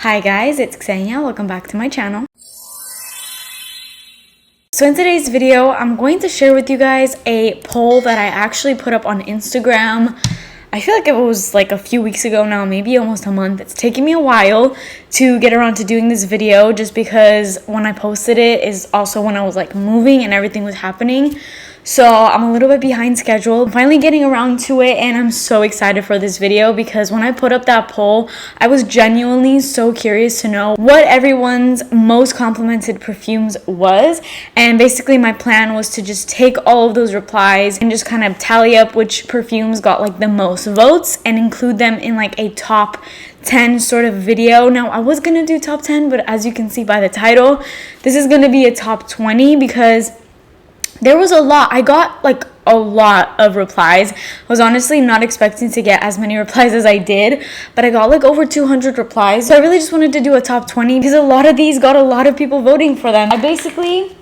Hi guys, it's Xenia. Welcome back to my channel. So in today's video, I'm going to share with you guys a poll that I actually put up on Instagram. I feel like it was like a few weeks ago now, maybe almost a month. It's taken me a while to get around to doing this video just because when I posted it is also when I was like moving and everything was happening. So I'm a little bit behind schedule. I'm finally getting around to it and I'm so excited for this video because when I put up that poll, I was genuinely so curious to know what everyone's most complimented perfumes was. And basically my plan was to just take all of those replies and just kind of tally up which perfumes got like the most votes and include them in like a top 10 sort of video. Now I was gonna do top 10, but as you can see by the title, this is gonna be a top 20 because there was a lot. I got like a lot of replies. I was honestly not expecting to get as many replies as I did, but I got like over 200 replies. So I really just wanted to do a top 20 because a lot of these got a lot of people voting for them. I basically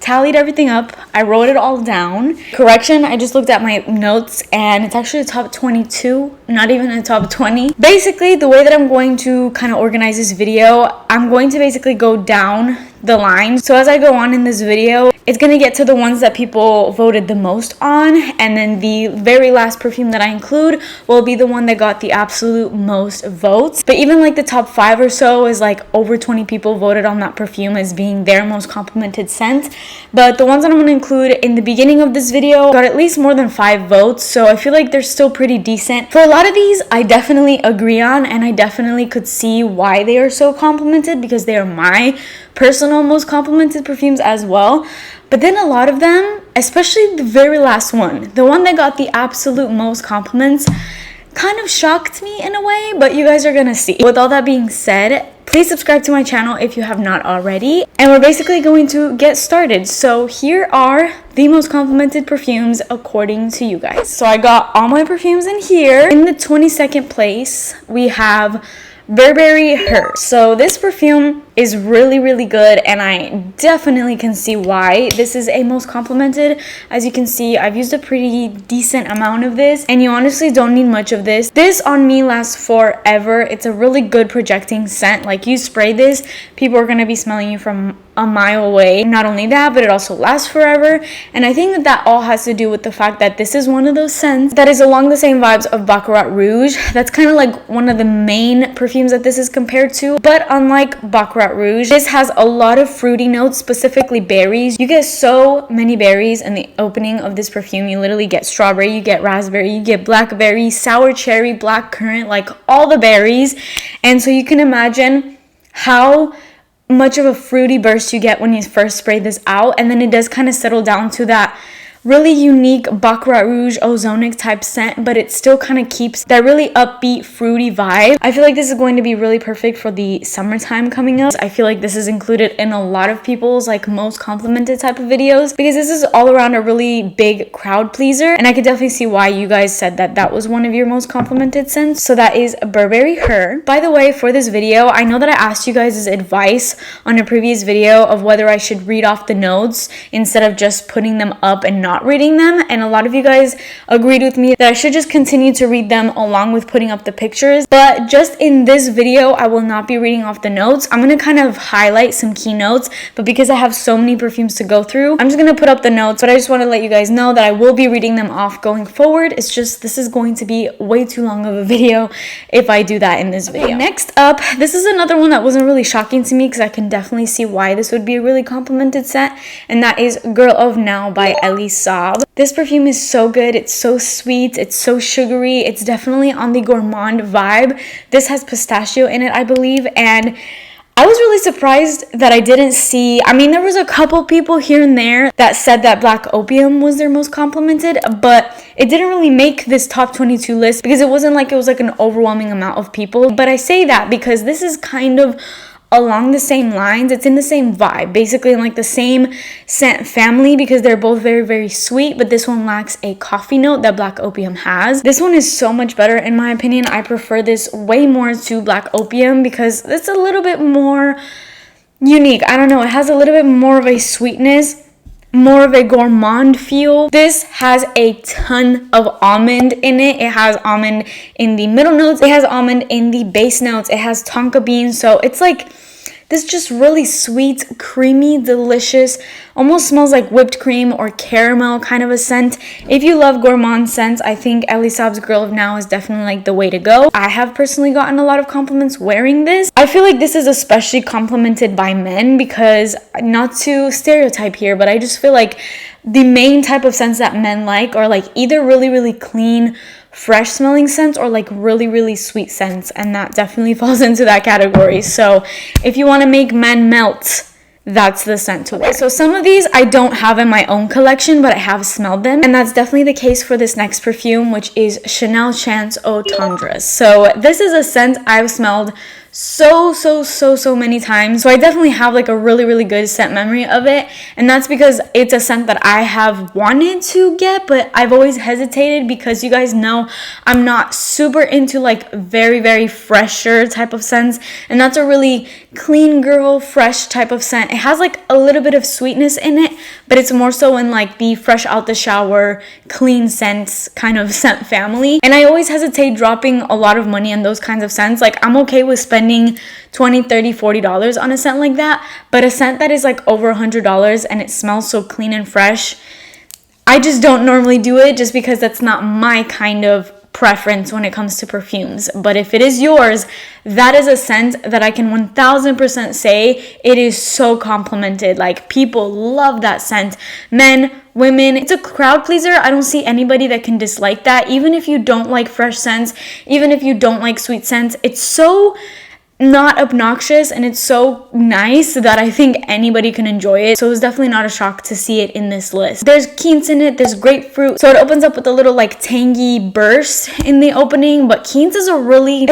tallied everything up. I wrote it all down. Correction, I just looked at my notes and it's actually a top 22, not even a top 20. Basically, the way that I'm going to kind of organize this video, I'm going to basically go down the line. So as I go on in this video, it's gonna get to the ones that people voted the most on, and then the very last perfume that I include will be the one that got the absolute most votes. But even like the top 5 or so is like over 20 people voted on that perfume as being their most complimented scent. But the ones that I'm gonna include in the beginning of this video got at least more than 5 votes, so I feel like they're still pretty decent. For a lot of these, I definitely agree on, and I definitely could see why they are so complimented because they are my personal most complimented perfumes as well. But then a lot of them, especially the very last one, the one that got the absolute most compliments, kind of shocked me in a way, but you guys are gonna see. With all that being said, please subscribe to my channel if you have not already, and we're basically going to get started. So here are the most complimented perfumes according to you guys. So I got all my perfumes in here. In the 22nd place, we have Burberry Her. So this perfume is really good and I definitely can see why this is a most complimented. As you can see, I've used a pretty decent amount of this and you honestly don't need much of this. This on me lasts forever. It's a really good projecting scent. Like you spray this, people are going to be smelling you from a mile away. Not only that, but it also lasts forever, and I think that all has to do with the fact that this is one of those scents that is along the same vibes of Baccarat Rouge. That's kind of like one of the main perfumes that this is compared to, but unlike Baccarat Rouge, this has a lot of fruity notes, specifically berries. You get so many berries in the opening of this perfume. You literally get strawberry, you get raspberry, you get blackberry, sour cherry, blackcurrant, like all the berries. And so you can imagine how much of a fruity burst you get when you first spray this out, and then it does kind of settle down to that really unique Baccarat Rouge ozonic type scent, but it still kind of keeps that really upbeat fruity vibe. I feel like this is going to be really perfect for the summertime coming up. I feel like this is included in a lot of people's like most complimented type of videos because this is all around a really big crowd pleaser, and I could definitely see why you guys said that that was one of your most complimented scents. So that is Burberry Her. By the way, for this video, I know that I asked you guys' advice on a previous video of whether I should read off the notes instead of just putting them up and not reading them, and a lot of you guys agreed with me that I should just continue to read them along with putting up the pictures. But just in this video, I will not be reading off the notes. I'm going to kind of highlight some key notes, but because I have so many perfumes to go through, I'm just going to put up the notes. But I just want to let you guys know that I will be reading them off going forward. It's just this is going to be way too long of a video if I do that in this video. Okay, next up, this is another one that wasn't really shocking to me because I can definitely see why this would be a really complimented scent, and that is Girl of Now by Elie Saab. This perfume is so good. It's so sweet. It's so sugary. It's definitely on the gourmand vibe. This has pistachio in it, I believe, and I was really surprised that I didn't see, I mean, there was a couple people here and there that said that Black Opium was their most complimented, but it didn't really make this top 22 list because it wasn't like it was like an overwhelming amount of people. But I say that because this is kind of along the same lines. It's in the same vibe, basically in like the same scent family because they're both very sweet, but this one lacks a coffee note that Black Opium has. This one is so much better in my opinion. I prefer this way more to Black Opium because it's a little bit more unique. I don't know, it has a little bit more of a sweetness more of a gourmand feel. This has a ton of almond in it. It has almond in the middle notes. It has almond in the base notes. It has tonka bean. So it's like this just really sweet, creamy, delicious, almost smells like whipped cream or caramel kind of a scent. If you love gourmand scents, I think Elie Saab's Girl of Now is definitely like the way to go. I have personally gotten a lot of compliments wearing this. I feel like this is especially complimented by men because, not to stereotype here, but I just feel like the main type of scents that men like are like either really, really clean, fresh smelling scents or like really, really sweet scents, and that definitely falls into that category. So if you want to make men melt, that's the scent to wear. So some of these I don't have in my own collection, but I have smelled them, and that's definitely the case for this next perfume, which is Chanel Chance Eau Tendre. So this is a scent I've smelled so many times. So I definitely have like a really, really good scent memory of it, and that's because it's a scent that I have wanted to get, but I've always hesitated because you guys know I'm not super into like very, very fresher type of scents, and that's a really clean girl, fresh type of scent. It has like a little bit of sweetness in it, but it's more so in like the fresh out the shower, clean scents kind of scent family. And I always hesitate dropping a lot of money on those kinds of scents. Like I'm okay with spending $20, $30, $40 on a scent like that, but a scent that is like over $100 and it smells so clean and fresh, I just don't normally do it just because that's not my kind of preference when it comes to perfumes. But if it is yours, that is a scent that I can 1000% say it is so complimented. Like people love that scent, men, women. It's a crowd pleaser. I don't see anybody that can dislike that. Even if you don't like fresh scents, even if you don't like sweet scents, it's so not obnoxious and it's so nice that I think anybody can enjoy it. So it's definitely not a shock to see it in this list. There's quince in it, there's grapefruit, so it opens up with a little like tangy burst in the opening. But quince is a really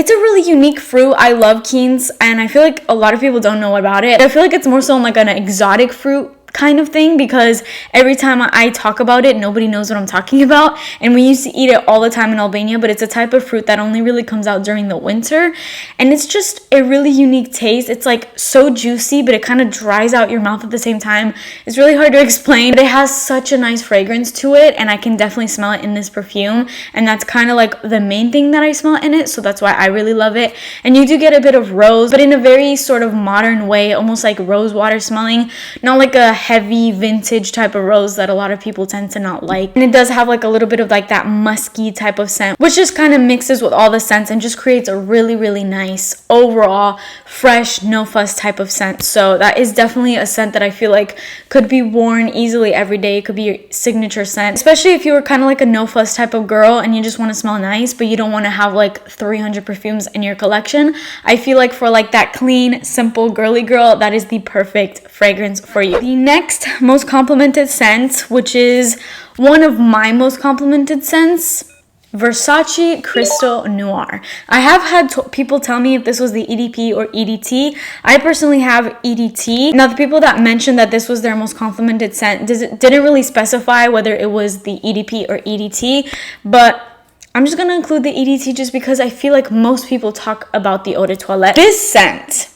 unique fruit. I love quince, and I feel like a lot of people don't know about it. I feel like it's more so like an exotic fruit kind of thing, because every time I talk about it, nobody knows what I'm talking about. And we used to eat it all the time in Albania, but it's a type of fruit that only really comes out during the winter, and it's just a really unique taste. It's like so juicy, but it kind of dries out your mouth at the same time. It's really hard to explain, but it has such a nice fragrance to it, and I can definitely smell it in this perfume, and that's kind of like the main thing that I smell in it, so that's why I really love it. And you do get a bit of rose, but in a very sort of modern way, almost like rose water smelling, not like a heavy vintage type of rose that a lot of people tend to not like. And it does have like a little bit of like that musky type of scent, which just kind of mixes with all the scents and just creates a really, really nice overall fresh, no fuss type of scent. So that is definitely a scent that I feel like could be worn easily every day. It could be your signature scent, especially if you were kind of like a no fuss type of girl and you just want to smell nice, but you don't want to have like 300 perfumes in your collection. I feel like for like that clean, simple, girly girl, that is the perfect fragrance for you. The next most complimented scent, which is one of my most complimented scents, Versace Crystal Noir. I have had people tell me if this was the EDP or EDT. I personally have EDT. Now, the people that mentioned that this was their most complimented scent didn't really specify whether it was the EDP or EDT, but I'm just gonna include the EDT just because I feel like most people talk about the eau de toilette. This scent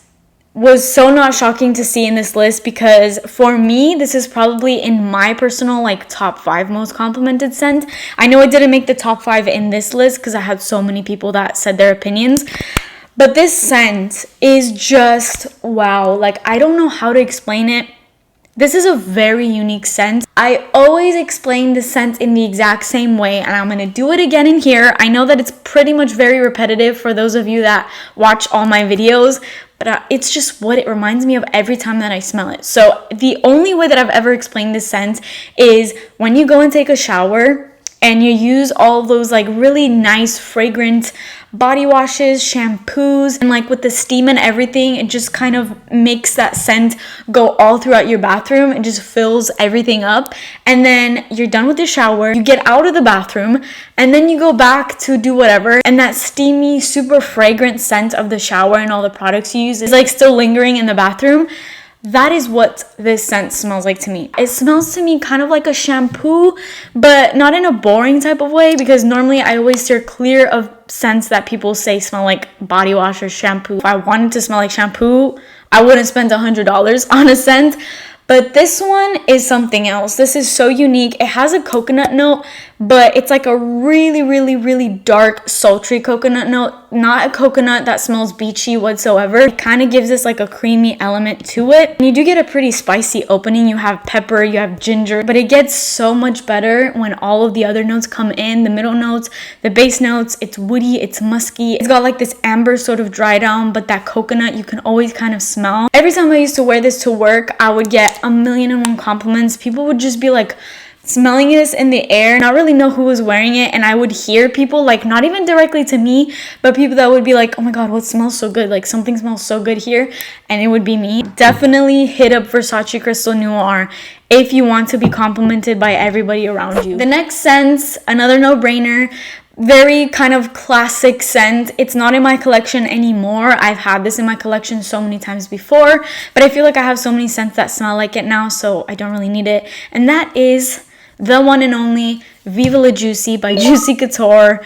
was so not shocking to see in this list, because for me, this is probably in my personal like top 5 most complimented scent. I know it didn't make the top 5 in this list because I had so many people that said their opinions, but this scent is just wow. Like, I don't know how to explain it. This is a very unique scent. I always explain the scent in the exact same way, and I'm gonna do it again in here. I know that it's pretty much very repetitive for those of you that watch all my videos, but it's just what it reminds me of every time that I smell it. So the only way that I've ever explained this scent is when you go and take a shower and you use all those like really nice fragrant body washes, shampoos, and like with the steam and everything, it just kind of makes that scent go all throughout your bathroom. It just fills everything up, and then you're done with the shower, you get out of the bathroom, and then you go back to do whatever, and that steamy, super fragrant scent of the shower and all the products you use is like still lingering in the bathroom. That is what this scent smells like to me. It smells to me kind of like a shampoo, but not in a boring type of way, because normally I always steer clear of scents that people say smell like body wash or shampoo. If I wanted to smell like shampoo, I wouldn't spend $100 on a scent. But this one is something else. This is so unique. It has a coconut note, but it's like a really, really, really dark, sultry coconut note. Not a coconut that smells beachy whatsoever. It kind of gives this like a creamy element to it. And you do get a pretty spicy opening. You have pepper, you have ginger, but it gets so much better when all of the other notes come in. The middle notes, the base notes, it's woody, it's musky. It's got like this amber sort of dry down, but that coconut you can always kind of smell. Every time I used to wear this to work, I would get 1,000,001 compliments. People would just be like smelling this in the air, not really know who was wearing it, and I would hear people, like, not even directly to me, but people that would be like, oh my god, what smells so good, like something smells so good here, and it would be me. Definitely hit up Versace Crystal Noir if you want to be complimented by everybody around you. The next scent, another no-brainer, very kind of classic scent. It's not in my collection anymore. I've had this in my collection so many times before, but I feel like I have so many scents that smell like it now, so I don't really need it. And that is the one and only Viva La Juicy by Juicy Couture.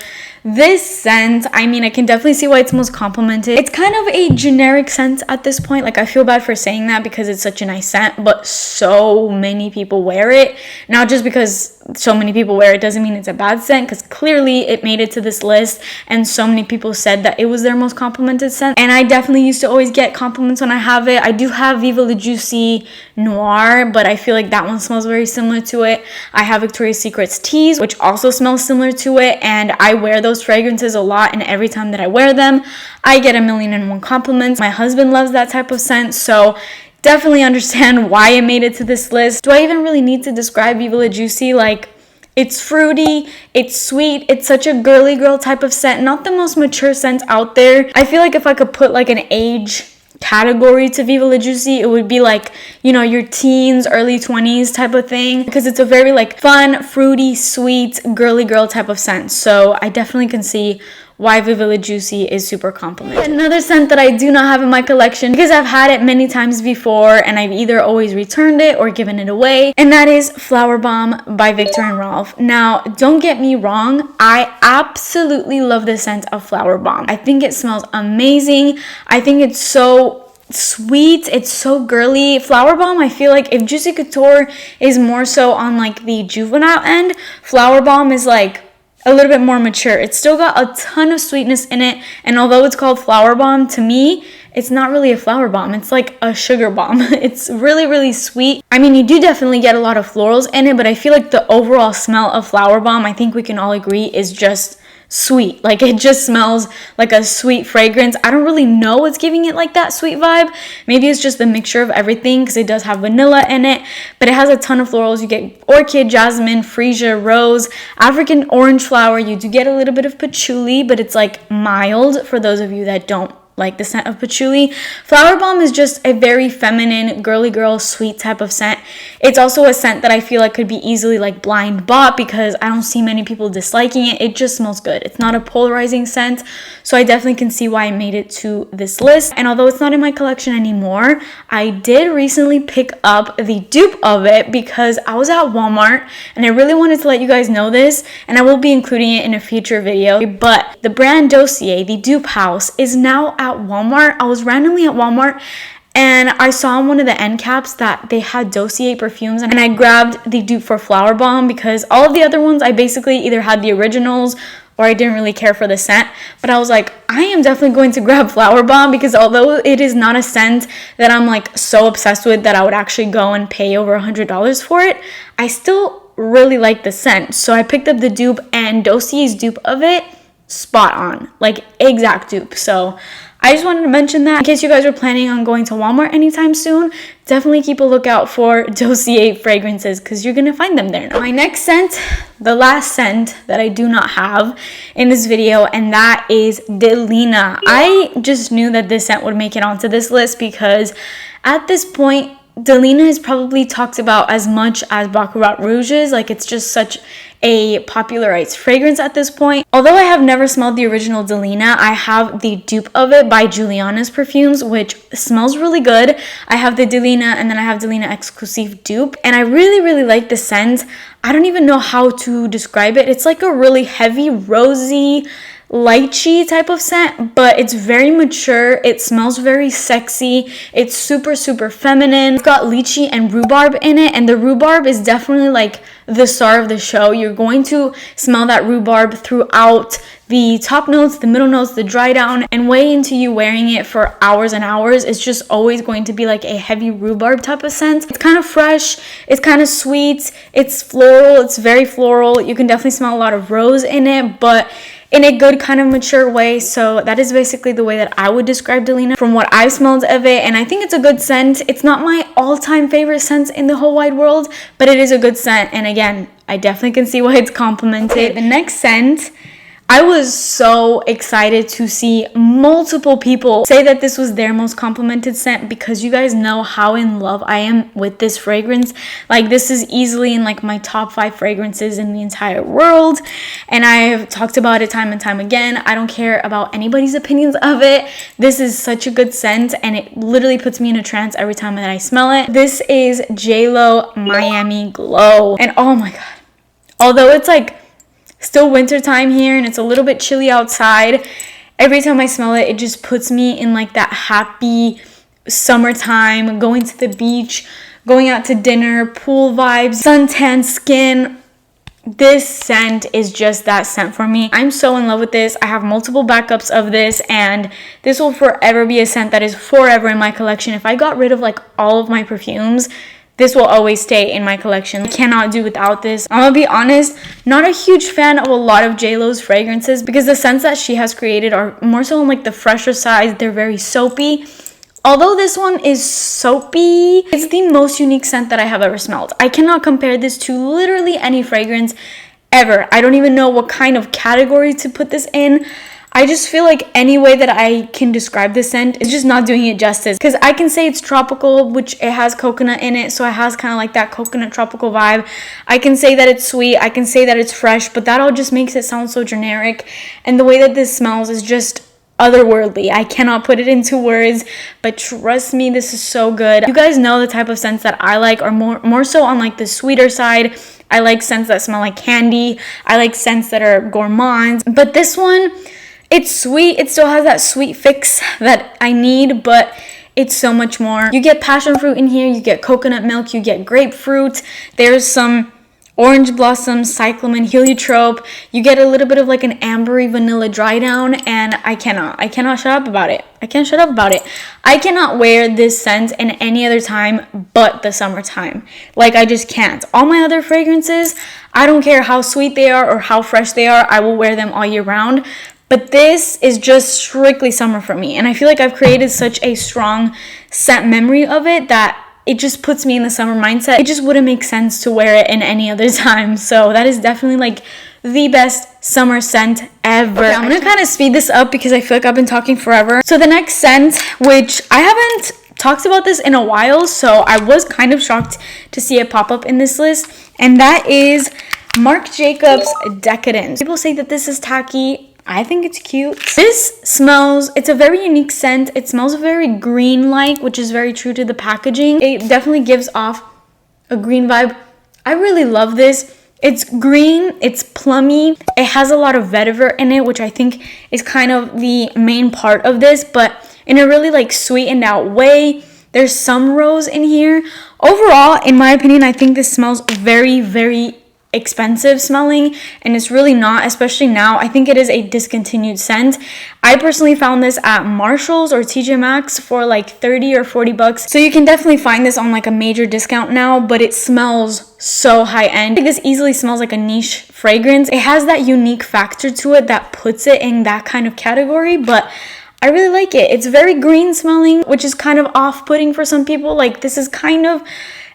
This scent, I mean, I can definitely see why it's most complimented. It's kind of a generic scent at this point. Like, I feel bad for saying that because it's such a nice scent, but so many people wear it. Now, just because so many people wear it doesn't mean it's a bad scent, because clearly it made it to this list and so many people said that it was their most complimented scent. And I definitely used to always get compliments when I have it. I do have Viva La Juicy Noir, but I feel like that one smells very similar to it. I have Victoria's Secret's Tease, which also smells similar to it, and I wear those fragrances a lot, and every time that I wear them, I get 1,000,001 compliments. My husband loves that type of scent, so definitely understand why it made it to this list. Do I even really need to describe Viva La Juicy? Like, it's fruity, it's sweet, it's such a girly girl type of scent, not the most mature scent out there. I feel like if I could put like an age category to Viva La Juicy, it would be like, you know, your teens, early 20s type of thing, because it's a very like fun, fruity, sweet, girly girl type of scent. So I definitely can see why Viva La Juicy is super complimented. Another scent that I do not have in my collection because I've had it many times before and I've either always returned it or given it away, and that is Flowerbomb by Viktor and Rolf. Now, don't get me wrong, I absolutely love the scent of Flowerbomb. I think it smells amazing. I think it's so sweet, it's so girly. Flowerbomb, I feel like if Juicy Couture is more so on like the juvenile end, Flowerbomb is like a little bit more mature. It's still got a ton of sweetness in it, and although it's called Flowerbomb, to me it's not really a flower bomb, it's like a sugar bomb. It's really, really sweet. I mean, you do definitely get a lot of florals in it, but I feel like the overall smell of Flowerbomb, I think we can all agree, is just sweet. Like, it just smells like a sweet fragrance. I don't really know what's giving it like that sweet vibe. Maybe it's just the mixture of everything, because it does have vanilla in it, but it has a ton of florals. You get orchid, jasmine, freesia, rose, African orange flower. You do get a little bit of patchouli, but it's like mild for those of you that don't like the scent of patchouli. Flowerbomb is just a very feminine, girly girl, sweet type of scent. It's also a scent that I feel like could be easily like blind bought because I don't see many people disliking it. It just smells good. It's not a polarizing scent, so I definitely can see why I made it to this list. And although it's not in my collection anymore, I did recently pick up the dupe of it because I was at Walmart and I really wanted to let you guys know this, and I will be including it in a future video. But the brand Dossier, the dupe house, is now at Walmart. I was randomly at Walmart and I saw on one of the end caps that they had Dossier perfumes, and I grabbed the dupe for Flowerbomb because all of the other ones I basically either had the originals or I didn't really care for the scent. But I was like, I am definitely going to grab Flowerbomb because although it is not a scent that I'm like so obsessed with that I would actually go and pay over $100 for it, I still really like the scent. So I picked up the dupe, and Dossier's dupe of it, spot on, like exact dupe. So I just wanted to mention that in case you guys are planning on going to Walmart anytime soon. Definitely keep a lookout for Dossier fragrances because you're gonna find them there now. My next scent, the last scent that I do not have in this video, and that is Delina. I just knew that this scent would make it onto this list because at this point Delina is probably talked about as much as Baccarat Rouge is. Like, it's just such a popularized fragrance at this point. Although I have never smelled the original Delina, I have the dupe of it by Giuliana's Perfumes, which smells really good. I have the Delina, and then I have Delina Exclusive dupe, and I really, really like the scent. I don't even know how to describe it. It's like a really heavy, rosy, lychee type of scent, but it's very mature. It smells very sexy. It's super, super feminine. It's got lychee and rhubarb in it, and the rhubarb is definitely like the star of the show. You're going to smell that rhubarb throughout the top notes, the middle notes, the dry down, and way into you wearing it for hours and hours. It's just always going to be like a heavy rhubarb type of scent. It's kind of fresh, it's kind of sweet, it's floral, it's very floral. You can definitely smell a lot of rose in it, but in a good kind of mature way. So that is basically the way that I would describe Delina from what I've smelled of it, and I think it's a good scent. It's not my all-time favorite scent in the whole wide world, but it is a good scent, and again, I definitely can see why it's complimented. Okay, the next scent, I was so excited to see multiple people say that this was their most complimented scent, because you guys know how in love I am with this fragrance. Like, this is easily in like my top 5 fragrances in the entire world, and I've talked about it time and time again. I don't care about anybody's opinions of it. This is such a good scent, and it literally puts me in a trance every time that I smell it. This is JLo Miami Glow, and oh my god, although it's like still winter time here and it's a little bit chilly outside, every time I smell it, it just puts me in like that happy summertime, going to the beach, going out to dinner, pool vibes, suntan skin. This scent is just that scent for me. I'm so in love with this. I have multiple backups of this, and this will forever be a scent that is forever in my collection. If I got rid of like all of my perfumes, this will always stay in my collection. I cannot do without this. I'm gonna be honest, not a huge fan of a lot of JLo's fragrances, because the scents that she has created are more so on like the fresher side. They're very soapy. Although this one is soapy, it's the most unique scent that I have ever smelled. I cannot compare this to literally any fragrance ever. I don't even know what kind of category to put this in. I just feel like any way that I can describe this scent is just not doing it justice, because I can say it's tropical, which it has coconut in it, so it has kind of like that coconut tropical vibe. I can say that it's sweet, I can say that it's fresh, but that all just makes it sound so generic, and the way that this smells is just otherworldly. I cannot put it into words, but trust me, this is so good. You guys know the type of scents that I like are more so on like the sweeter side. I like scents that smell like candy. I like scents that are gourmands, but this one, it's sweet. It still has that sweet fix that I need, but it's so much more. You get passion fruit in here, you get coconut milk, you get grapefruit, there's some orange blossom, cyclamen, heliotrope. You get a little bit of like an ambery vanilla dry down, and I cannot shut up about it. I can't shut up about it. I cannot wear this scent in any other time but the summertime. Like, I just can't. All my other fragrances, I don't care how sweet they are or how fresh they are, I will wear them all year round. But this is just strictly summer for me. And I feel like I've created such a strong scent memory of it that it just puts me in the summer mindset. It just wouldn't make sense to wear it in any other time. So that is definitely like the best summer scent ever. Okay, I'm gonna kind of speed this up because I feel like I've been talking forever. So the next scent, which I haven't talked about this in a while, so I was kind of shocked to see it pop up in this list, and that is Marc Jacobs Decadence. People say that this is tacky. I think it's cute. This smells, it's a very unique scent. It smells very green-like, which is very true to the packaging. It definitely gives off a green vibe. I really love this. It's green, it's plummy. It has a lot of vetiver in it, which I think is kind of the main part of this, but in a really like sweetened out way. There's some rose in here. Overall, in my opinion, I think this smells very, very expensive smelling, and it's really not, especially now. I think it is a discontinued scent. I personally found this at Marshall's or TJ Maxx for like 30 or 40 bucks, so you can definitely find this on like a major discount now, but it smells so high end. I think this easily smells like a niche fragrance. It has that unique factor to it that puts it in that kind of category, but I really like it. It's very green smelling, which is kind of off-putting for some people. Like, this is kind of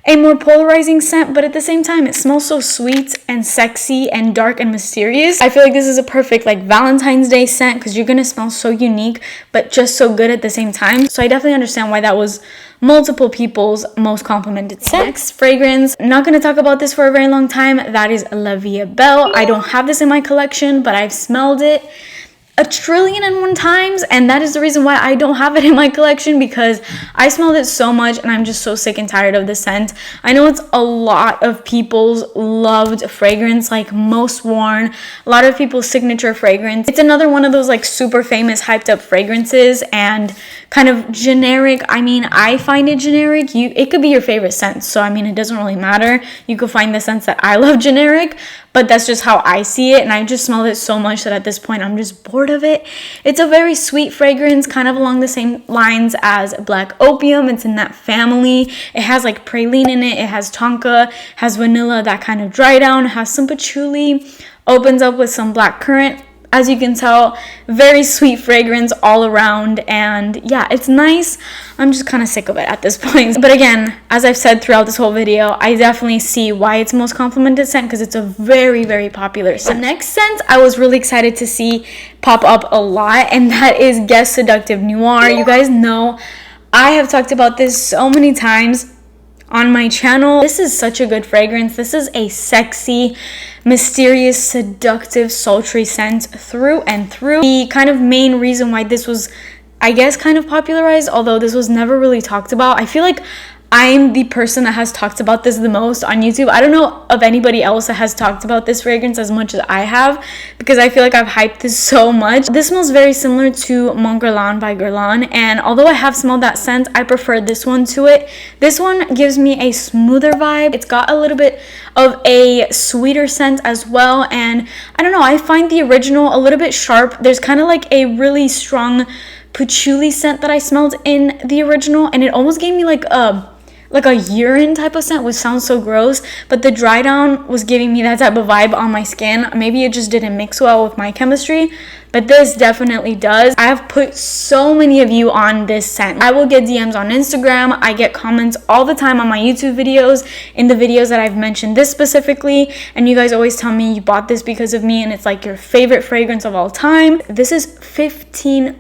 a more polarizing scent, but at the same time, it smells so sweet and sexy and dark and mysterious. I feel like this is a perfect like Valentine's Day scent, because you're gonna smell so unique, but just so good at the same time. So I definitely understand why that was multiple people's most complimented scent. Next fragrance, I'm not gonna talk about this for a very long time. That is La Vie Belle. I don't have this in my collection, but I've smelled it. 1,000,000,001 times, and that is the reason why I don't have it in my collection, because I smelled it so much and I'm just so sick and tired of the scent. I know it's a lot of people's loved fragrance, like most worn, a lot of people's signature fragrance. It's another one of those like super famous hyped up fragrances and kind of generic. I mean, I find it generic. It could be your favorite scent, so I mean, it doesn't really matter. You could find the scents that I love generic, but that's just how I see it, and I just smelled it so much that at this point I'm just bored of it. It's a very sweet fragrance, kind of along the same lines as Black Opium. It's in that family. It has like praline in it, it has tonka, has vanilla, that kind of dry down, has some patchouli, opens up with some black currant. As you can tell, very sweet fragrance all around, and yeah, it's nice. I'm just kind of sick of it at this point. But again, as I've said throughout this whole video, I definitely see why it's most complimented scent, because it's a very, very popular scent. The next scent I was really excited to see pop up a lot, and that is Guess Seductive Noir. You guys know I have talked about this so many times on my channel. This is such a good fragrance. This is a sexy, mysterious, seductive, sultry scent through and through. The kind of main reason why this was, I guess, kind of popularized, although this was never really talked about. I feel like I'm the person that has talked about this the most on YouTube. I don't know of anybody else that has talked about this fragrance as much as I have, because I feel like I've hyped this so much. This smells very similar to Mon Guerlain by Guerlain, and although I have smelled that scent, I prefer this one to it. This one gives me a smoother vibe. It's got a little bit of a sweeter scent as well, and I don't know, I find the original a little bit sharp. There's kind of like a really strong patchouli scent that I smelled in the original, and it almost gave me like a urine type of scent, which sounds so gross, but the dry down was giving me that type of vibe on my skin. Maybe it just didn't mix well with my chemistry, but this definitely does. I have put so many of you on this scent. I will get DMs on Instagram. I get comments all the time on my YouTube videos, in the videos that I've mentioned this specifically, and you guys always tell me you bought this because of me and it's like your favorite fragrance of all time. This is $15.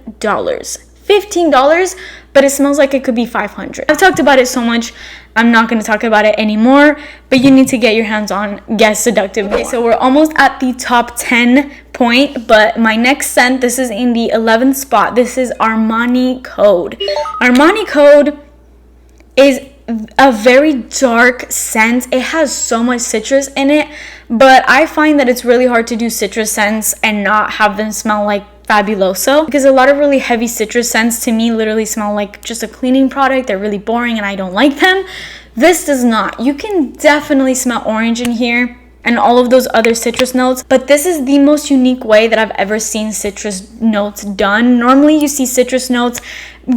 $15, but it smells like it could be $500. I've talked about it so much, I'm not going to talk about it anymore, but you need to get your hands on Guess Seductive. Okay, so we're almost at the top 10 point, but my next scent, this is in the 11th spot. This is Armani Code. Armani Code is a very dark scent. It has so much citrus in it, but I find that it's really hard to do citrus scents and not have them smell like Fabuloso, because a lot of really heavy citrus scents to me literally smell like just a cleaning product. They're really boring and I don't like them. This does not. You can definitely smell orange in here and all of those other citrus notes, but this is the most unique way that I've ever seen citrus notes done. Normally you see citrus notes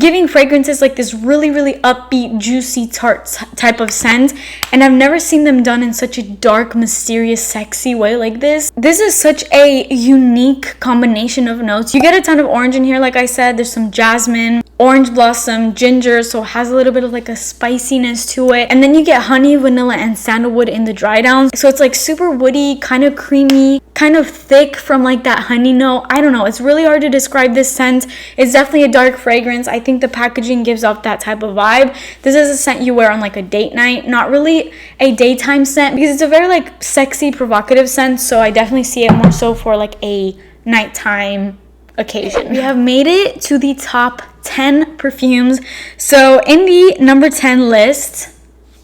giving fragrances like this really, really upbeat, juicy, tart type of scent, and I've never seen them done in such a dark, mysterious, sexy way like this. This is such a unique combination of notes. You get a ton of orange in here, like I said. There's some jasmine, orange blossom, ginger, so it has a little bit of like a spiciness to it, and then you get honey, vanilla, and sandalwood in the dry down, so it's like super woody, kind of creamy, kind of thick from like that honey note. I don't know, it's really hard to describe this scent. It's definitely a dark fragrance. I think the packaging gives off that type of vibe. This is a scent you wear on like a date night, not really a daytime scent, because it's a very like sexy, provocative scent, so I definitely see it more so for like a nighttime occasion. We have made it to the top 10 perfumes. So in the number 10 list,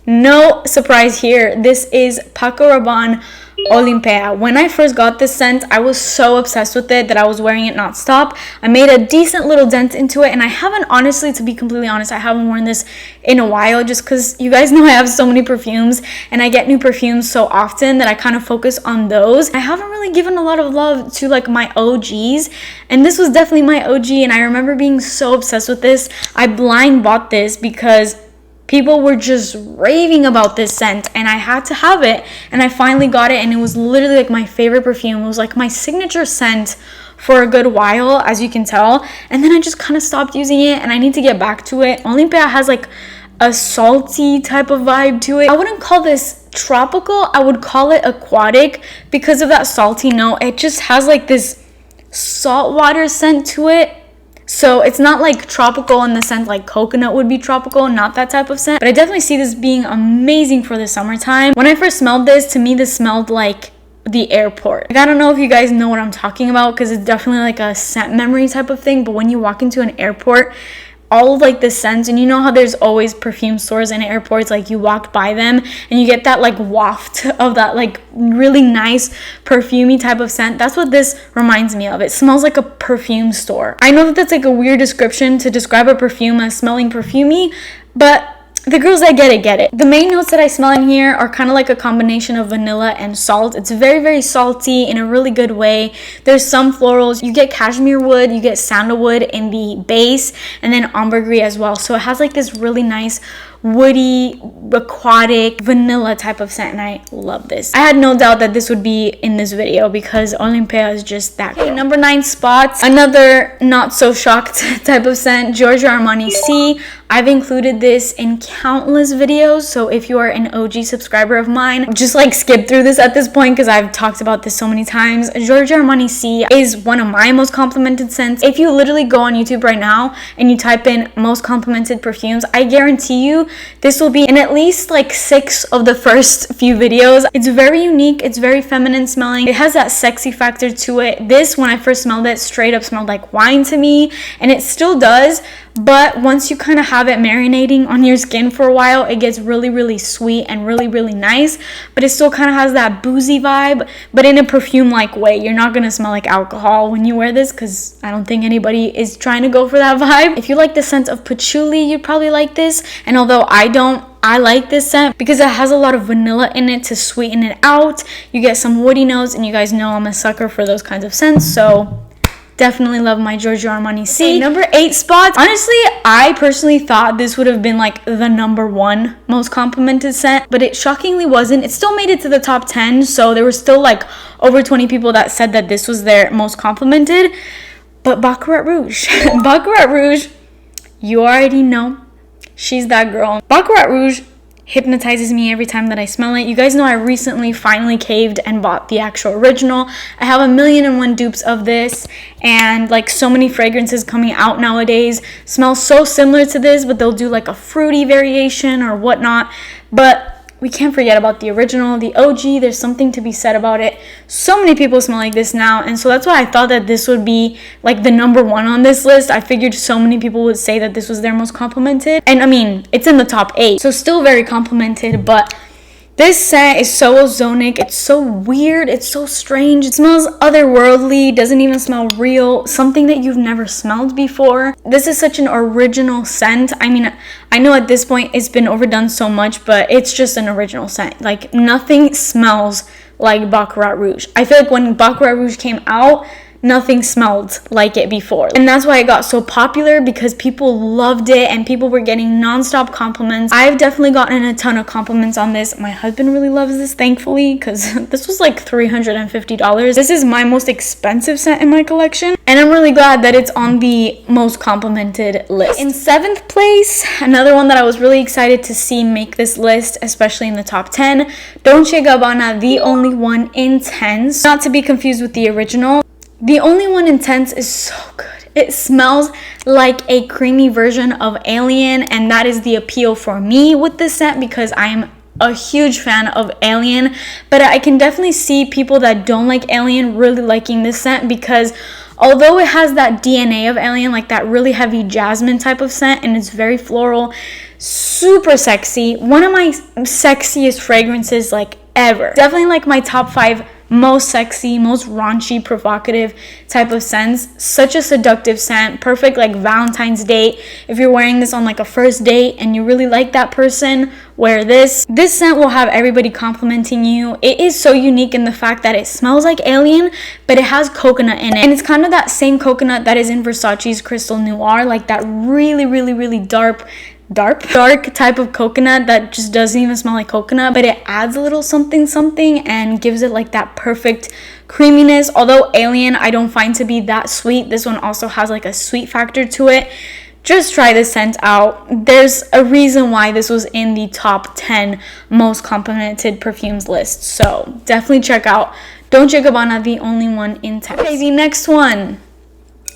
no surprise here, this is Paco Rabanne Olympia. When I first got this scent, I was so obsessed with it that I was wearing it non-stop. I made a decent little dent into it, and I haven't, honestly, to be completely honest, I haven't worn this in a while, just because you guys know I have so many perfumes and I get new perfumes so often that I kind of focus on those. I haven't really given a lot of love to like my OGs, and this was definitely my OG, and I remember being so obsessed with this. I blind bought this because people were just raving about this scent and I had to have it, and I finally got it, and it was literally like my favorite perfume. It was like my signature scent for a good while, as you can tell, and then I just kind of stopped using it and I need to get back to it. Olympia has like a salty type of vibe to it. I wouldn't call this tropical, I would call it aquatic because of that salty note. It just has like this saltwater scent to it. So it's not like tropical in the sense like coconut would be tropical, not that type of scent. But I definitely see this being amazing for the summertime. When I first smelled this, to me this smelled like the airport. Like, I don't know if you guys know what I'm talking about, because it's definitely like a scent memory type of thing, but when you walk into an airport, all of like the scents, and you know how there's always perfume stores in airports, like you walk by them and you get that like waft of that like really nice perfumey type of scent. That's what this reminds me of. It smells like a perfume store. I know that that's like a weird description to describe a perfume as smelling perfumey, but the girls that get it. The main notes that I smell in here are kind of like a combination of vanilla and salt. It's very, very salty in a really good way. There's some florals. You get cashmere wood, you get sandalwood in the base, and then ambergris as well. So it has like this really nice woody, aquatic, vanilla type of scent, and I love this. I had no doubt that this would be in this video because Olympia is just that good. Okay, number 9 spots, another not so shocked type of scent, Giorgio Armani C. I've included this in countless videos, so if you are an OG subscriber of mine, just like skip through this at this point because I've talked about this so many times. Giorgio Armani C is one of my most complimented scents. If you literally go on YouTube right now and you type in most complimented perfumes, I guarantee you this will be in at least like 6 of the first few videos. It's very unique, it's very feminine smelling, it has that sexy factor to it. This, when I first smelled it, straight up smelled like wine to me, and it still does. But once you kind of have it marinating on your skin for a while, it gets really, really sweet and really, really nice. But it still kind of has that boozy vibe, but in a perfume-like way. You're not going to smell like alcohol when you wear this, because I don't think anybody is trying to go for that vibe. If you like the scent of patchouli, you'd probably like this. And although I don't, I like this scent because it has a lot of vanilla in it to sweeten it out. You get some woody notes, and you guys know I'm a sucker for those kinds of scents. So definitely love my Giorgio Armani C. Okay, number 8 spots. Honestly, I personally thought this would have been like the number 1 most complimented scent, but it shockingly wasn't. It still made it to the top 10, so there were still like over 20 people that said that this was their most complimented. But Baccarat Rouge. Baccarat Rouge, you already know. She's that girl. Baccarat Rouge hypnotizes me every time that I smell it. You guys know I recently finally caved and bought the actual original. I have 1,000,001 dupes of this, and like so many fragrances coming out nowadays smell so similar to this, but they'll do like a fruity variation or whatnot. But we can't forget about the original, the OG. There's something to be said about it. So many people smell like this now, and so that's why I thought that this would be like the number 1 on this list. I figured so many people would say that this was their most complimented, and I mean, it's in the top 8, so still very complimented. But this scent is so ozonic, it's so weird, it's so strange. It smells otherworldly, doesn't even smell real, something that you've never smelled before. This is such an original scent. I mean, I know at this point it's been overdone so much, but it's just an original scent. Like, nothing smells like Baccarat Rouge. I feel like when Baccarat Rouge came out, nothing smelled like it before, and that's why it got so popular, because people loved it and people were getting non-stop compliments. I've definitely gotten a ton of compliments on this. My husband really loves this, thankfully, because this was like $350. This is my most expensive scent in my collection, and I'm really glad that it's on the most complimented list. In 7th place, another one that I was really excited to see make this list, especially in the top 10, Dolce & Gabbana The Only One Intense, not to be confused with the original. The Only One Intense is so good. It smells like a creamy version of Alien, and that is the appeal for me with this scent, because I'm a huge fan of Alien. But I can definitely see people that don't like Alien really liking this scent, because although it has that DNA of Alien, like that really heavy jasmine type of scent, and it's very floral, super sexy. One of my sexiest fragrances like ever. Definitely like my top 5 most sexy, most raunchy, provocative type of scents. Such a seductive scent, perfect like Valentine's date. If you're wearing this on like a first date and you really like that person, wear this. This scent will have everybody complimenting you. It is so unique in the fact that it smells like Alien, but it has coconut in it, and it's kind of that same coconut that is in Versace's Crystal Noir, like that really, really, really dark type of coconut that just doesn't even smell like coconut, but it adds a little something and gives it like that perfect creaminess. Although Alien I don't find to be that sweet, this one also has like a sweet factor to it. Just try this scent out. There's a reason why this was in the top 10 most complimented perfumes list, so definitely check out Dolce & Gabbana The Only One Intense. Okay, the next one,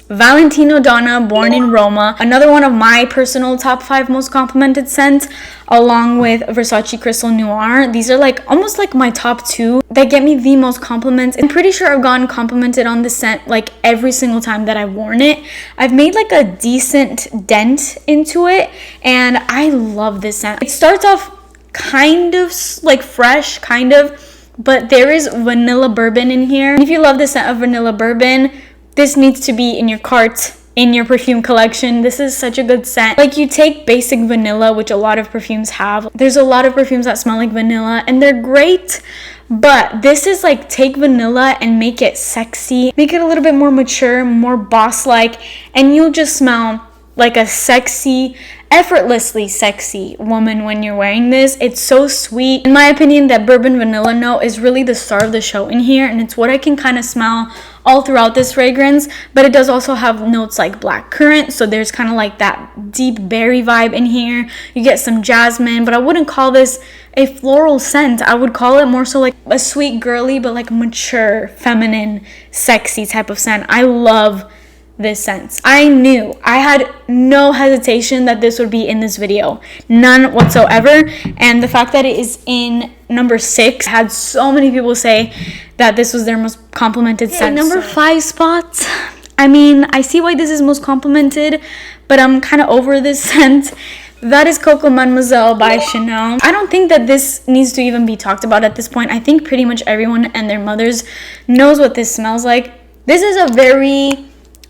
Valentino Donna, Born in Roma, another one of my personal top 5 most complimented scents, along with Versace Crystal Noir. These are like almost like my top 2 that get me the most compliments. I'm pretty sure I've gotten complimented on this scent like every single time that I've worn it. I've made like a decent dent into it, and I love this scent. It starts off kind of like fresh, kind of, but there is vanilla bourbon in here. And if you love the scent of vanilla bourbon, this needs to be in your cart, in your perfume collection. This is such a good scent. Like, you take basic vanilla, which a lot of perfumes have. There's a lot of perfumes that smell like vanilla and they're great, but this is like, take vanilla and make it sexy, make it a little bit more mature, more boss-like, and you'll just smell like a sexy, effortlessly sexy woman when you're wearing this. It's so sweet. In my opinion, that bourbon vanilla note is really the star of the show in here, and it's what I can kind of smell all throughout this fragrance. But it does also have notes like black currant, so there's kind of like that deep berry vibe in here. You get some jasmine, but I wouldn't call this a floral scent. I would call it more so like a sweet girly, but like mature, feminine, sexy type of scent. I love this scent. I had no hesitation that this would be in this video, none whatsoever. And the fact that it is in number 6, had so many people say that this was their most complimented scent. Number 5 spot, I mean, I see why this is most complimented, but I'm kind of over this scent. That is Coco Mademoiselle by Chanel. I don't think that this needs to even be talked about at this point. I think pretty much everyone and their mothers knows what this smells like. This is a very,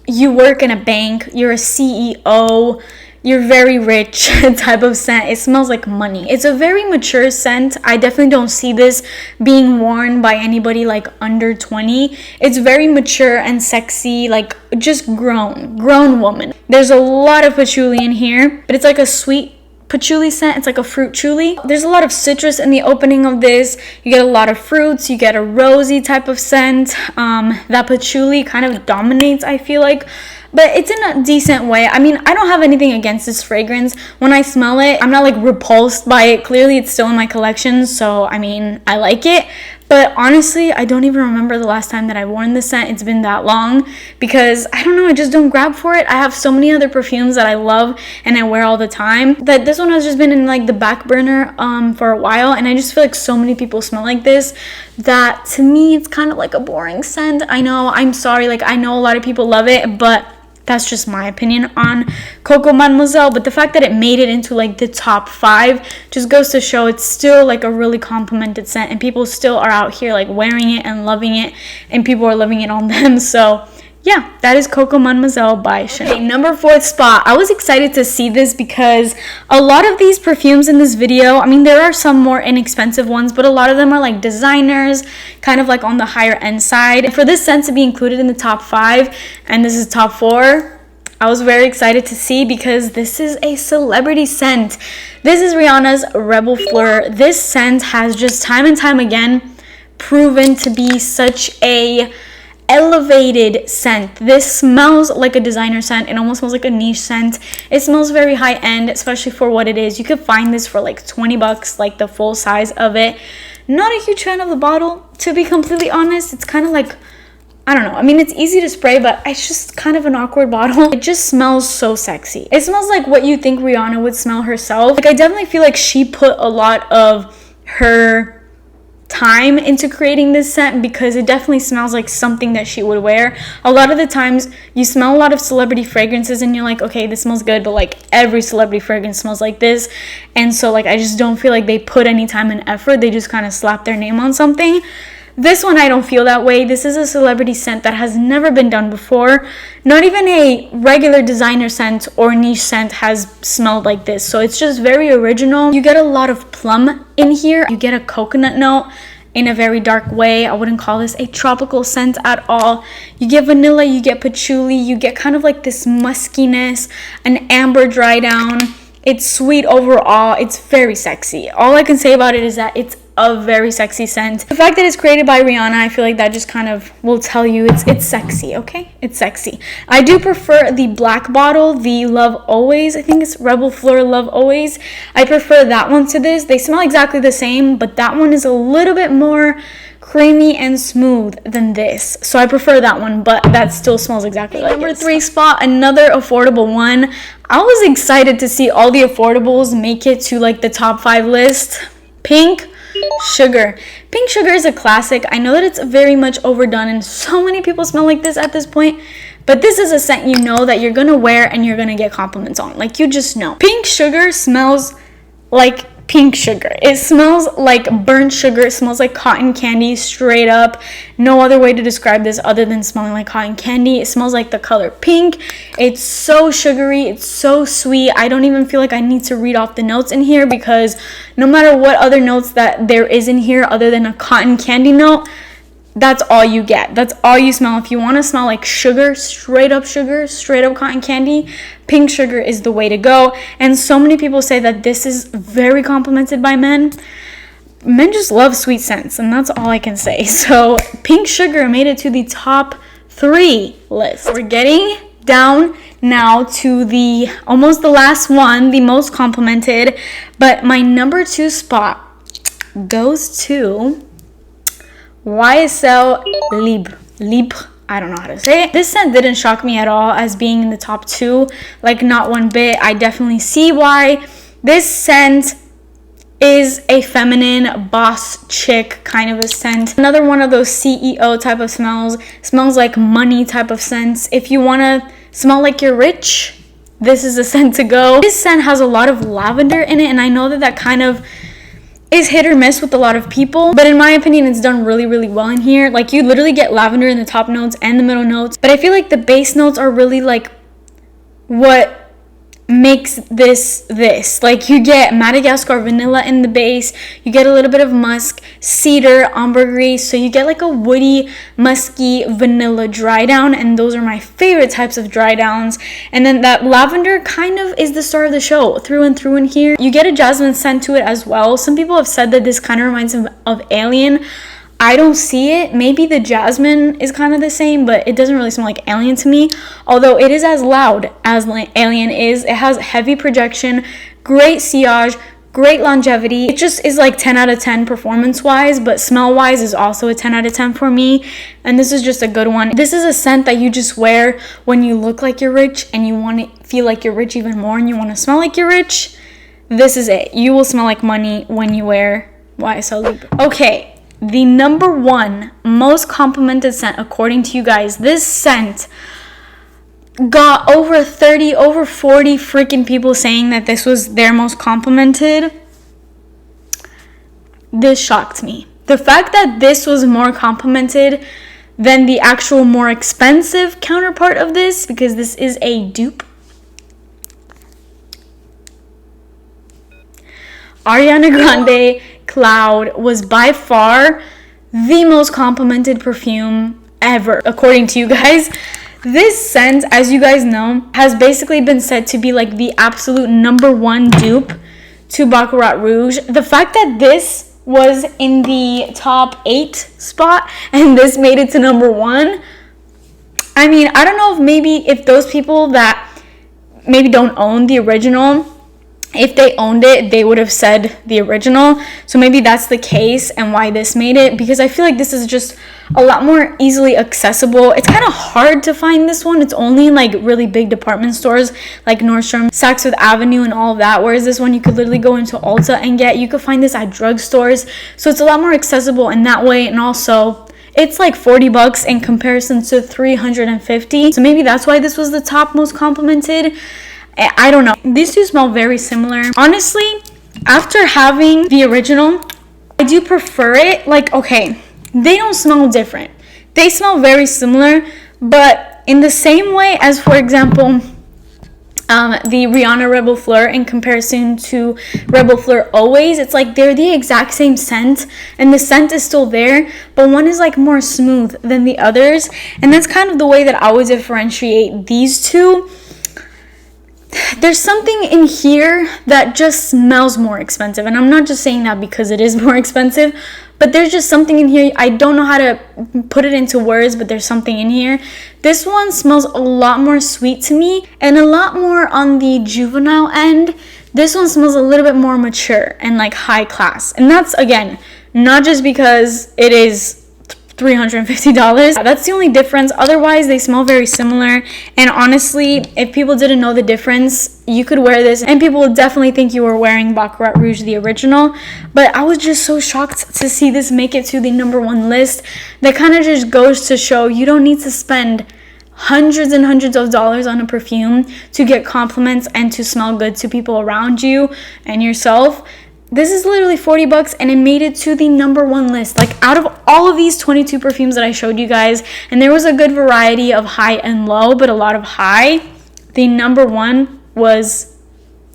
you work in a bank, you're a CEO, you're very rich type of scent. It smells like money. It's a very mature scent. I definitely don't see this being worn by anybody like under 20. It's very mature and sexy, like just grown woman. There's a lot of patchouli in here, but it's like a sweet patchouli scent. It's like a fruit chuli. There's a lot of citrus in the opening of this. You get a lot of fruits. You get a rosy type of scent. That patchouli kind of dominates, I feel like, but it's in a decent way. I mean, I don't have anything against this fragrance. When I smell it, I'm not like repulsed by it. Clearly it's still in my collection, so I mean, I like it. But honestly, I don't even remember the last time that I've worn this scent. It's been that long, because I don't know, I just don't grab for it. I have so many other perfumes that I love and I wear all the time, that this one has just been in like the back burner for a while, and I just feel like so many people smell like this that to me it's kind of like a boring scent. I know, I'm sorry, like I know a lot of people love it, but that's just my opinion on Coco Mademoiselle. But the fact that it made it into like the top 5 just goes to show it's still like a really complimented scent, and people still are out here like wearing it and loving it, and people are loving it on them. So yeah, that is Coco Mademoiselle by Chanel. Okay, number 4th spot. I was excited to see this because a lot of these perfumes in this video, I mean, there are some more inexpensive ones, but a lot of them are like designers, kind of like on the higher end side. For this scent to be included in the top 5, and this is top 4, I was very excited to see, because this is a celebrity scent. This is Rihanna's Reb'l Fleur. This scent has just time and time again proven to be such a elevated scent. This smells like a designer scent. It almost smells like a niche scent. It smells very high end, especially for what it is. You could find this for like 20 bucks, like the full size of it. Not a huge fan of the bottle, to be completely honest. It's kind of like, I don't know, I mean, it's easy to spray, but it's just kind of an awkward bottle. It just smells so sexy. It smells like what you think Rihanna would smell herself. Like, I definitely feel like she put a lot of her time into creating this scent, because it definitely smells like something that she would wear. A lot of the times you smell a lot of celebrity fragrances and you're like, okay, this smells good, but like every celebrity fragrance smells like this. And so like, I just don't feel like they put any time and effort. They just kind of slap their name on something. This one, I don't feel that way. This is a celebrity scent that has never been done before. Not even a regular designer scent or niche scent has smelled like this. So it's just very original. You get a lot of plum in here. You get a coconut note in a very dark way. I wouldn't call this a tropical scent at all. You get vanilla, you get patchouli, you get kind of like this muskiness, an amber dry down. It's sweet overall. It's very sexy. All I can say about it is that it's a very sexy scent. The fact that it's created by Rihanna, I feel like that just kind of will tell you it's sexy, okay? It's sexy. I do prefer the black bottle, the Love Always. I think it's Reb'l Fleur Love Always. I prefer that one to this. They smell exactly the same, but that one is a little bit more creamy and smooth than this, so I prefer that one, but that still smells exactly like number 3 spot, another affordable one. I was excited to see all the affordables make it to like the top 5 list. Pink Sugar. Pink Sugar is a classic. I know that it's very much overdone and so many people smell like this at this point, but this is a scent you know that you're gonna wear and you're gonna get compliments on, like you just know. Pink Sugar smells like pink sugar. It smells like burnt sugar. It smells like cotton candy, straight up. No other way to describe this other than smelling like cotton candy. It smells like the color pink. It's so sugary. It's so sweet. I don't even feel like I need to read off the notes in here, because no matter what other notes that there is in here other than a cotton candy note, that's all you get. That's all you smell. If you want to smell like sugar, straight up cotton candy, Pink Sugar is the way to go. And so many people say that this is very complimented by men. Men just love sweet scents, and that's all I can say. So Pink Sugar made it to the top 3 list. We're getting down now to the almost the last one, the most complimented, but my number 2 spot goes to YSL Libre. I don't know how to say it. This scent didn't shock me at all as being in the top 2, like not one bit. I definitely see why. This scent is a feminine boss chick kind of a scent. Another one of those CEO type of smells like money type of scents. If you want to smell like you're rich, this is a scent to go. This scent has a lot of lavender in it, and I know that that kind of is hit or miss with a lot of people, but in my opinion it's done really well in here. Like you literally get lavender in the top notes and the middle notes, but I feel like the base notes are really like what makes this. Like you get Madagascar vanilla in the base, you get a little bit of musk, cedar, ambergris, so you get like a woody, musky vanilla dry down, and those are my favorite types of dry downs. And then that lavender kind of is the star of the show through and through in here. You get a jasmine scent to it as well. Some people have said that this kind of reminds them of Alien. I don't see it. Maybe the jasmine is kind of the same, but it doesn't really smell like Alien to me. Although it is as loud as Alien is. It has heavy projection, great sillage, great longevity. It just is like 10 out of 10 performance-wise, but smell-wise is also a 10 out of 10 for me. And this is just a good one. This is a scent that you just wear when you look like you're rich and you want to feel like you're rich even more and you want to smell like you're rich. This is it. You will smell like money when you wear YSL Libre. Okay. The number 1 most complimented scent according to you guys. This scent got over 40 freaking people saying that this was their most complimented. This shocked me. The fact that this was more complimented than the actual more expensive counterpart of this, because this is a dupe. Ariana Grande Cloud was by far the most complimented perfume ever, according to you guys. This scent, as you guys know, has basically been said to be like the absolute number 1 dupe to Baccarat Rouge. The fact that this was in the top 8 spot and this made it to number 1, I mean, I don't know if those people that maybe don't own the original, if they owned it, they would have said the original. So maybe that's the case and why this made it, because I feel like this is just a lot more easily accessible. It's kind of hard to find this one. It's only in like really big department stores like Nordstrom, Saks Fifth Avenue and all of that, whereas this one you could literally go into Ulta and get. You could find this at drugstores, so it's a lot more accessible in that way. And also it's like $40 in comparison to $350, so maybe that's why this was the top most complimented. I don't know. These two smell very similar. Honestly, after having the original, I do prefer it. Like, okay, they don't smell different. They smell very similar, but in the same way as, for example, the Rihanna Reb'l Fleur in comparison to Reb'l Fleur Always, it's like they're the exact same scent and the scent is still there, but one is like more smooth than the others. And that's kind of the way that I would differentiate these two. there's something in here that just smells more expensive. And I'm not just saying that because it is more expensive, but there's just something in here. I don't know how to put it into words, but there's something in here. This one smells a lot more sweet to me and a lot more on the juvenile end. This one smells a little bit more mature and like high class. And that's, again, not just because it is $350. That's the only difference. Otherwise, they smell very similar. And honestly, if people didn't know the difference, you could wear this and people would definitely think you were wearing Baccarat Rouge, the original. But I was just so shocked to see this make it to the #1 list. That kind of just goes to show you don't need to spend hundreds and hundreds of dollars on a perfume to get compliments and to smell good to people around you and yourself. This is literally $40 and it made it to the #1 list. Like, out of all of these 22 perfumes that I showed you guys, and there was a good variety of high and low, but a lot of high, the #1 was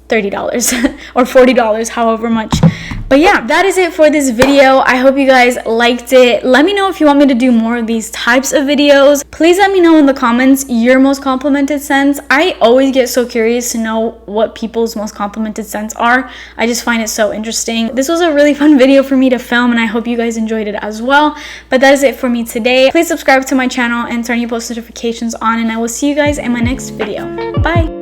$30 or $40, however much. But yeah, that is it for this video. I hope you guys liked it. Let me know if you want me to do more of these types of videos. Please let me know in the comments your most complimented scents. I always get so curious to know what people's most complimented scents are. I just find it so interesting. This was a really fun video for me to film and I hope you guys enjoyed it as well. But that is it for me today. Please subscribe to my channel and turn your post notifications on, and I will see you guys in my next video. Bye!